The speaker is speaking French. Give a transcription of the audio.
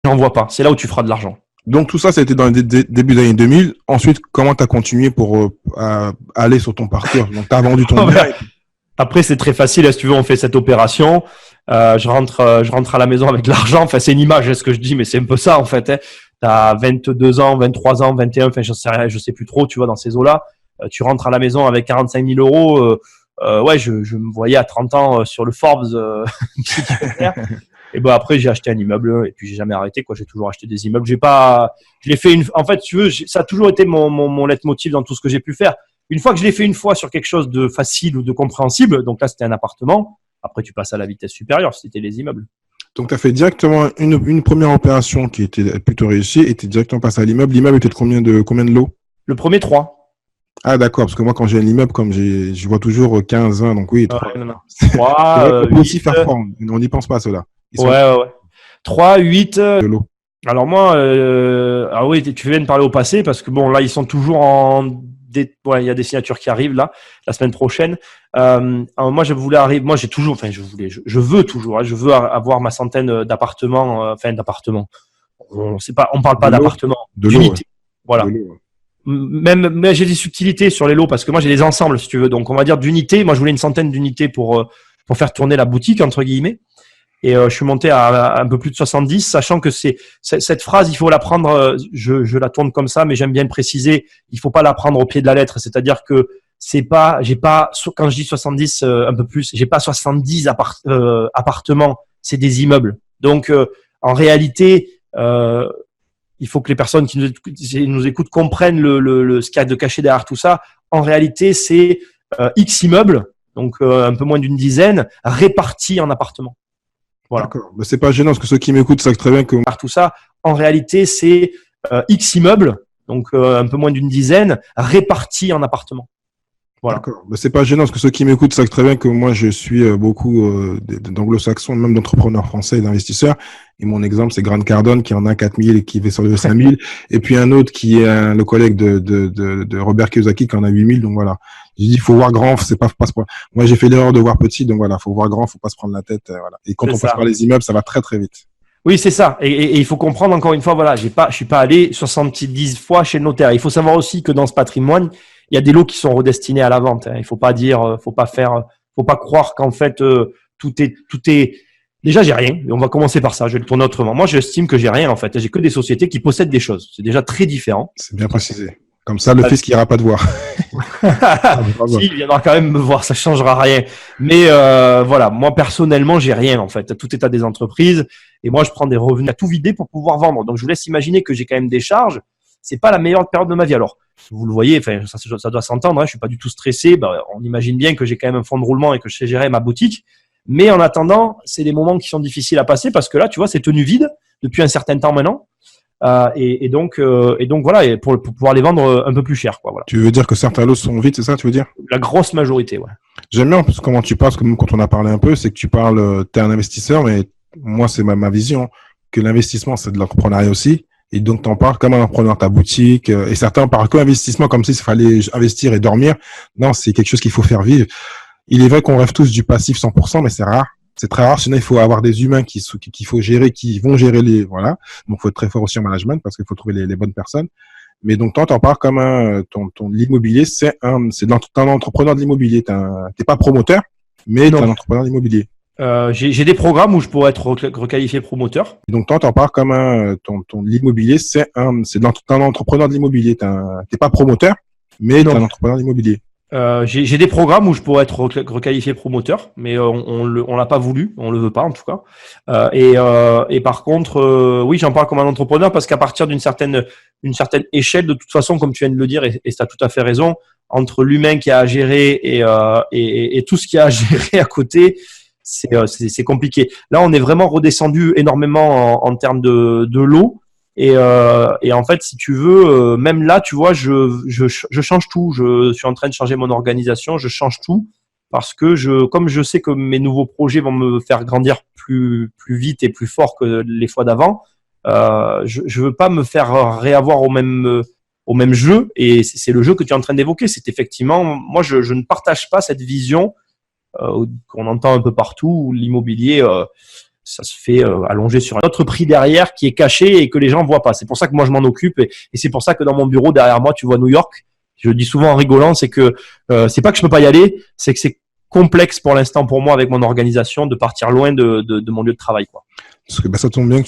J'en vois pas. C'est là où tu feras de l'argent. Donc tout ça, ça a été dans le début des années 2000. Ensuite, comment tu as continué pour aller sur ton parcours? Donc tu as vendu ton bien. Après, c'est très facile. Si tu veux, on fait cette opération. Je rentre à la maison avec l'argent. Enfin, c'est une image, ce que je dis, mais c'est un peu ça en fait. Hein. Tu as 22 ans, 23 ans, 21, enfin, je sais plus trop, tu vois, dans ces eaux-là. Tu rentres à la maison avec 45 000 euros. Ouais, je me voyais à 30 ans sur le Forbes. Et ben après, j'ai acheté un immeuble et puis j'ai jamais arrêté, quoi. J'ai toujours acheté des immeubles. Je l'ai fait en fait, tu veux, ça a toujours été mon leitmotiv dans tout ce que j'ai pu faire. Une fois que je l'ai fait une fois sur quelque chose de facile ou de compréhensible, donc là, c'était un appartement. Après, tu passes à la vitesse supérieure, c'était les immeubles. Donc, tu as fait directement une première opération qui était plutôt réussie et tu es directement passé à l'immeuble. L'immeuble était de combien de lots? Le premier, 3. Ah, d'accord, parce que moi, quand j'ai un immeuble, comme je vois toujours 15, 20, donc oui, 3. Ouais, non. 3, on peut aussi faire fort, on n'y pense pas, ceux-là. Ouais. 3, 8. De l'eau. Alors moi, ah oui, tu viens de parler au passé parce que bon, là, ils sont toujours il y a des signatures qui arrivent là, la semaine prochaine. Moi, je veux toujours, hein, je veux avoir ma centaine d'appartements, d'appartements. On parle pas d'appartements, d'unités. Ouais. Voilà. De l'eau, ouais. Mais j'ai des subtilités sur les lots parce que moi, j'ai des ensembles, si tu veux. Donc, on va dire d'unités. Moi, je voulais une centaine d'unités pour faire tourner la boutique, entre guillemets. Et je suis monté à un peu plus de 70, sachant que cette phrase, il faut la prendre, je la tourne comme ça, mais j'aime bien le préciser, il faut pas la prendre au pied de la lettre. C'est-à-dire que quand je dis 70, un peu plus, j'ai pas 70 appartements, c'est des immeubles. Donc, en réalité, il faut que les personnes qui nous écoutent comprennent ce qu'il y a de caché derrière tout ça. En réalité, c'est X immeubles, donc un peu moins d'une dizaine, répartis en appartements. Voilà. D'accord. Mais c'est pas gênant parce que ceux qui m'écoutent savent très bien que tout ça, en réalité, c'est X immeubles, donc un peu moins d'une dizaine, répartis en appartements. Voilà. D'accord. Mais c'est pas gênant parce que ceux qui m'écoutent savent très bien que moi je suis beaucoup d'anglo-saxons, même d'entrepreneurs français et d'investisseurs. Et mon exemple, c'est Grant Cardone qui en a 4000 et qui va sur le 5000. Et puis un autre qui est le collègue de Robert Kiyosaki qui en a 8000. Donc voilà. Je dis, il faut voir grand, c'est pas moi j'ai fait l'erreur de voir petit, donc voilà, faut voir grand, faut pas se prendre la tête, voilà. Et quand on passe par les immeubles, ça va très très vite. Oui, c'est ça. Et il faut comprendre encore une fois, voilà, je suis pas allé 70 fois chez le notaire. Il faut savoir aussi que dans ce patrimoine, il y a des lots qui sont redestinés à la vente. Hein. Il faut pas croire qu'en fait tout est. Déjà, j'ai rien. On va commencer par ça. Je vais le tourner autrement. Moi, j'estime que j'ai rien en fait. J'ai que des sociétés qui possèdent des choses. C'est déjà très différent. C'est bien précisé. Comme ça, le fisc n'ira pas te voir. Si, il viendra quand même me voir, ça changera rien. Mais voilà, moi personnellement, j'ai rien en fait. Tout est à des entreprises et moi, je prends des revenus à tout vider pour pouvoir vendre. Donc, je vous laisse imaginer que j'ai quand même des charges. C'est pas la meilleure période de ma vie. Alors, vous le voyez, enfin, ça doit s'entendre. Hein, je suis pas du tout stressé. On imagine bien que j'ai quand même un fonds de roulement et que je sais gérer ma boutique. Mais en attendant, c'est des moments qui sont difficiles à passer parce que là, tu vois, c'est tenu vide depuis un certain temps maintenant. Et donc voilà, et pour pouvoir les vendre un peu plus cher, quoi. Voilà. Tu veux dire que certains lots sont vides, c'est ça, tu veux dire? La grosse majorité, ouais. J'aime bien parce que comment tu parles, parce que même quand on a parlé un peu, c'est que tu parles, t'es un investisseur, mais moi c'est ma vision que l'investissement c'est de l'entrepreneuriat aussi, et donc t'en parles comme un entrepreneur, ta boutique, et certains parlent que investissement comme s'il fallait investir et dormir. Non, c'est quelque chose qu'il faut faire vivre. Il est vrai qu'on rêve tous du passif 100%, mais c'est rare. C'est très rare. Sinon, il faut avoir des humains qu'il faut gérer, qui vont gérer voilà. Donc, il faut être très fort aussi en management parce qu'il faut trouver les bonnes personnes. Mais donc, toi, t'en parles comme l'immobilier, c'est un entrepreneur de l'immobilier. T'es pas promoteur, mais t'es un entrepreneur de l'immobilier. J'ai des programmes où je pourrais être requalifié promoteur. Et donc, toi, t'en parles comme l'immobilier, c'est un entrepreneur de l'immobilier. T'es pas promoteur, mais t'es un entrepreneur de l'immobilier. J'ai des programmes où je pourrais être requalifié promoteur, mais on l'a pas voulu, on le veut pas en tout cas. Et par contre, oui, j'en parle comme un entrepreneur parce qu'à partir d'une certaine échelle, de toute façon, comme tu viens de le dire, et tu as tout à fait raison, entre l'humain qui a à gérer et tout ce qui a à gérer à côté, c'est compliqué. Là, on est vraiment redescendu énormément en termes de l'eau. Et en fait, si tu veux, même là, tu vois, je change tout. Je suis en train de changer mon organisation. Je change tout parce que comme je sais que mes nouveaux projets vont me faire grandir plus vite et plus fort que les fois d'avant, je veux pas me faire réavoir au même jeu. Et c'est le jeu que tu es en train d'évoquer. C'est effectivement, moi, je ne partage pas cette vision qu'on entend un peu partout où l'immobilier ça se fait allonger sur un autre prix derrière qui est caché et que les gens voient pas. C'est pour ça que moi je m'en occupe et c'est pour ça que dans mon bureau derrière moi, tu vois New York. Je dis souvent en rigolant, c'est que c'est pas que je peux pas y aller, c'est que c'est complexe pour l'instant pour moi avec mon organisation de partir loin de mon lieu de travail, quoi. Parce que ça tombe bien